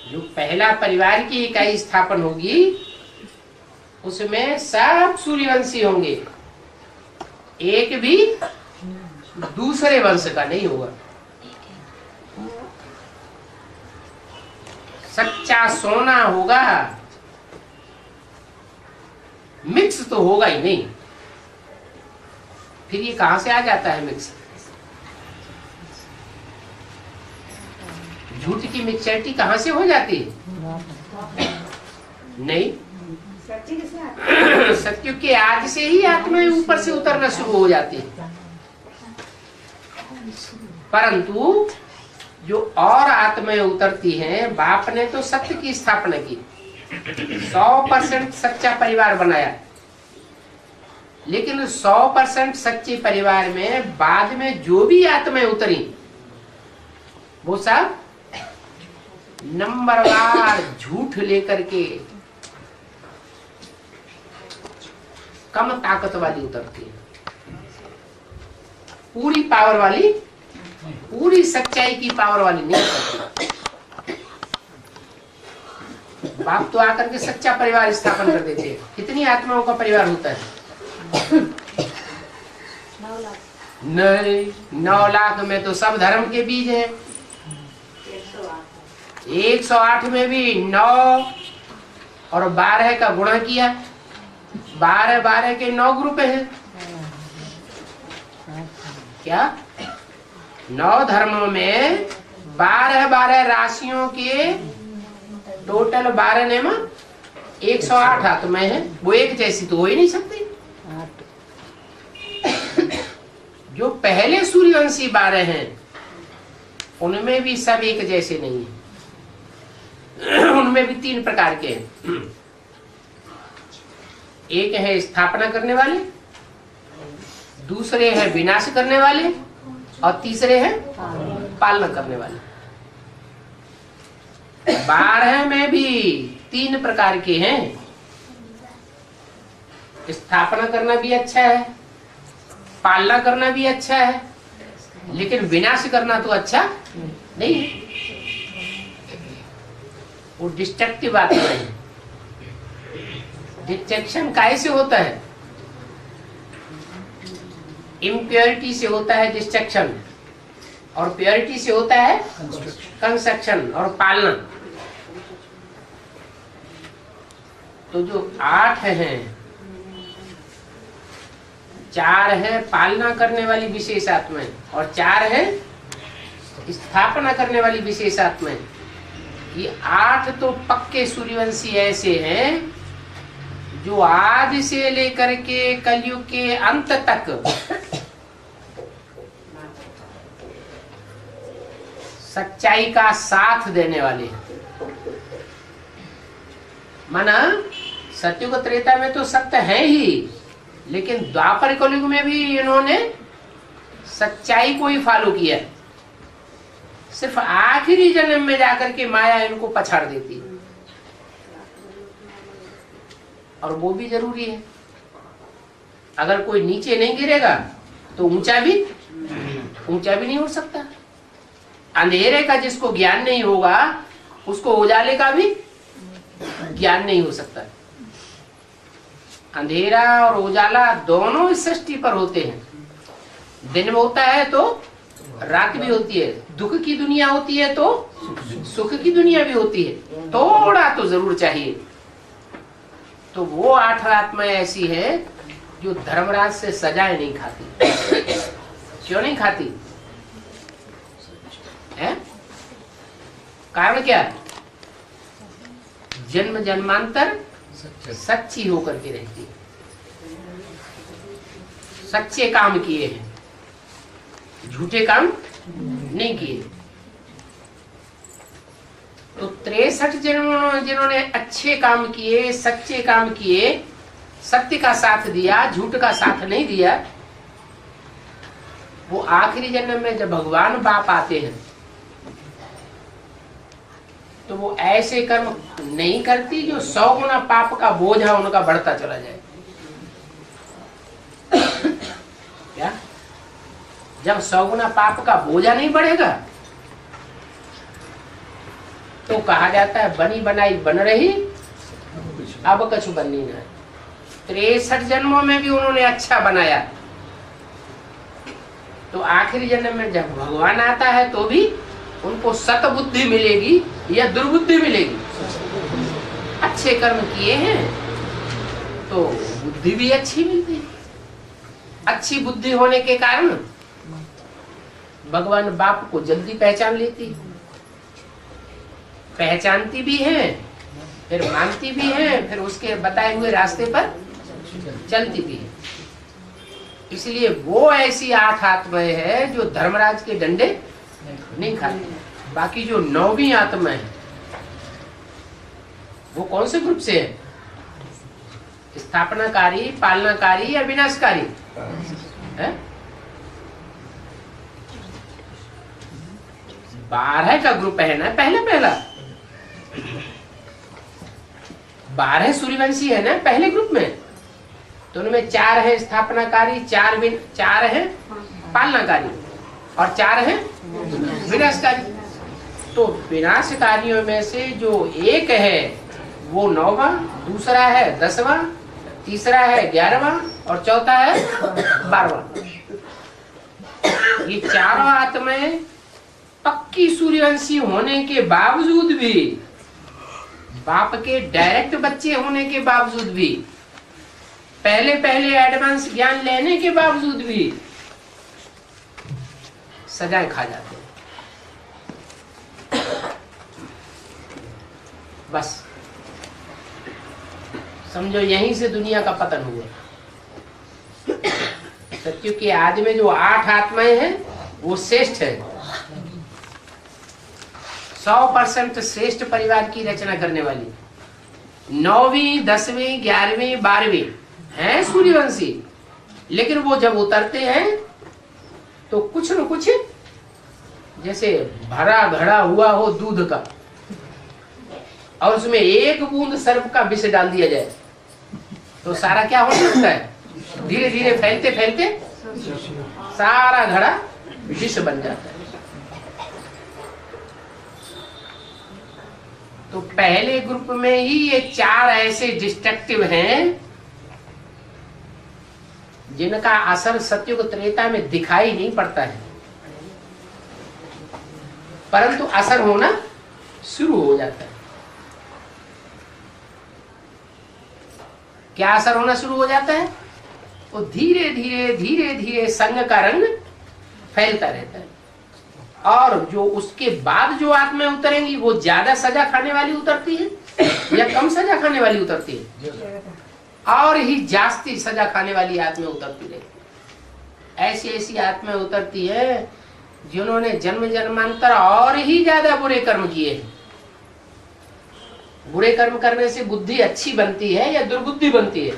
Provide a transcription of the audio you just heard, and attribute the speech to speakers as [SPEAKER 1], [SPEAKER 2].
[SPEAKER 1] जो पहला परिवार की इकाई स्थापन होगी उसमें सब सूर्यवंशी होंगे, एक भी दूसरे वंश का नहीं होगा। सच्चा सोना होगा, मिक्स तो होगा ही नहीं। फिर ये कहां से आ जाता है मिक्स? झूठ की मिक्सचरिटी कहां से हो जाती है? नहीं, सत्य के आज से ही आत्माएं ऊपर से उतरना शुरू हो जाती है। परंतु जो और आत्माएं उतरती हैं, बाप ने तो सत्य की स्थापना की, 100% सच्चा परिवार बनाया, लेकिन 100% सच्चे परिवार में बाद में जो भी आत्माएं उतरी वो सब नंबरवार झूठ लेकर के कम ताकत वाली उतरती है। पूरी पावर वाली, पूरी सच्चाई की पावर वाली नहीं उतरती। बाप तो आकर के सच्चा परिवार स्थापन कर देते हैं। कितनी आत्माओं का परिवार होता है? नहीं, 9 लाख में तो सब धर्म के बीज है। 108 में भी 9 और 12 का गुणा किया, 12 के 9 ग्रुप हैं। क्या 9 धर्मों में 12 राशियों के टोटल 12 नेम 108 आत्माएं हैं। वो एक जैसी तो हो ही नहीं सकती। जो पहले सूर्यवंशी 12 हैं उनमें भी सब एक जैसे नहीं है। उनमें भी 3 प्रकार के हैं। एक है स्थापना करने वाले, दूसरे हैं विनाश करने वाले, और तीसरे हैं पालना करने वाले। 12 में भी 3 प्रकार के हैं। स्थापना करना भी अच्छा है, पालना करना भी अच्छा है, लेकिन विनाश करना तो अच्छा नहीं है। वो डिस्ट्रक्टिव आत्मा है। डिस्ट्रक्शन कैसे होता है? इम्प्योरिटी से होता है डिस्ट्रक्शन, और प्योरिटी से होता है कंस्ट्रक्शन और पालना। तो जो 8 हैं, 4 है पालना करने वाली विशेष आत्माएं और 4 है स्थापना करने वाली विशेष आत्माएं। ये 8 तो पक्के सूर्यवंशी ऐसे हैं जो आज से लेकर के कलयुग के अंत तक सच्चाई का साथ देने वाले हैं। माना सत्युग त्रेता में तो सत्य है ही, लेकिन द्वापर कलयुग में भी इन्होंने सच्चाई को ही फॉलो किया। सिर्फ आखिरी जन्म में जाकर के माया इनको पछाड़ देती है, और वो भी जरूरी है। अगर कोई नीचे नहीं गिरेगा तो ऊंचा भी नहीं हो सकता। अंधेरे का जिसको ज्ञान नहीं होगा उसको उजाले का भी ज्ञान नहीं हो सकता। अंधेरा और उजाला दोनों इस सृष्टि पर होते हैं। दिन में होता है तो रात भी होती है, दुख की दुनिया होती है तो सुख की दुनिया भी होती है। थोड़ा तो जरूर चाहिए। तो वो 8 आत्माएं ऐसी है जो धर्मराज से सजाएं नहीं खाती। क्यों नहीं खाती है? कारण क्या? जन्म जन्मांतर सच्ची होकर के रहती है, सच्चे काम किए हैं, झूठे काम नहीं किए। तो 63 जिन्होंने अच्छे काम किए, सच्चे काम किए, सत्य का साथ दिया, झूठ का साथ नहीं दिया, वो आखिरी जन्म में जब भगवान बाप आते हैं तो वो ऐसे कर्म नहीं करती जो 100 गुना पाप का बोझा उनका बढ़ता चला जाए। क्या? जब 100 गुना पाप का बोझा नहीं बढ़ेगा तो कहा जाता है बनी बनाई बन रही, अब कछु बननी ना। 63 जन्मों में भी उन्होंने अच्छा बनाया, तो आखिरी जन्म में जब भगवान आता है तो भी उनको सत बुद्धि मिलेगी या दुर्बुद्धि मिलेगी। अच्छे कर्म किए हैं तो बुद्धि भी अच्छी मिलती है। अच्छी बुद्धि होने के कारण भगवान बाप को जल्दी पहचान लेती, पहचानती भी है, फिर मानती भी है, फिर उसके बताए हुए रास्ते पर चलती भी है। इसलिए वो ऐसी 8 आत्माएं है जो धर्मराज के डंडे नहीं खाती। बाकी जो 9वीं आत्मा है वो कौन से ग्रुप से है? स्थापनाकारी, पालनाकारी या विनाशकारी है? 12 का ग्रुप है ना, पहला 12 सूर्यवंशी है ना पहले ग्रुप में, तो उनमें 4 है स्थापनाकारी, 4 है पालनाकारी और 4 है विनाशकारी। तो विनाशकारियों में से जो एक है वो 9वां, दूसरा है 10वां, तीसरा है 11वां और चौथा है 12वां। ये चारों आत्माएं पक्की सूर्यवंशी होने के बावजूद भी, बाप के डायरेक्ट बच्चे होने के बावजूद भी, पहले एडवांस ज्ञान लेने के बावजूद भी सजाएं खा जाते हैं। बस समझो यहीं से दुनिया का पतन हुआ। सत्युग के आदि में जो 8 आत्माएं हैं वो श्रेष्ठ है, 100% श्रेष्ठ परिवार की रचना करने वाली। 9वीं, 10वीं, 11वीं, 12वीं है सूर्यवंशी, लेकिन वो जब उतरते हैं तो कुछ न कुछ जैसे भरा घड़ा हुआ हो दूध का, और उसमें 1 बूंद सर्प का विष डाल दिया जाए तो सारा क्या हो सकता है? धीरे धीरे फैलते फैलते सारा घड़ा विष बन जाता है। तो पहले ग्रुप में ही ये 4 ऐसे डिस्ट्रक्टिव हैं जिनका असर सत्युग त्रेता में दिखाई नहीं पड़ता है, परंतु असर होना शुरू हो जाता है। क्या असर होना शुरू हो जाता है? वो धीरे धीरे संग का रंग फैलता रहता है, और जो उसके बाद जो आत्माएं उतरेंगी वो ज्यादा सजा खाने वाली उतरती है या कम सजा खाने वाली उतरती है? और ही जास्ती सजा खाने वाली आत्माएं उतरती रहती। ऐसी आत्माएं उतरती है जिन्होंने जन्म जन्मांतर और ही ज्यादा बुरे कर्म किए हैं। बुरे कर्म करने से बुद्धि अच्छी बनती है या दुर्बुद्धि बनती है?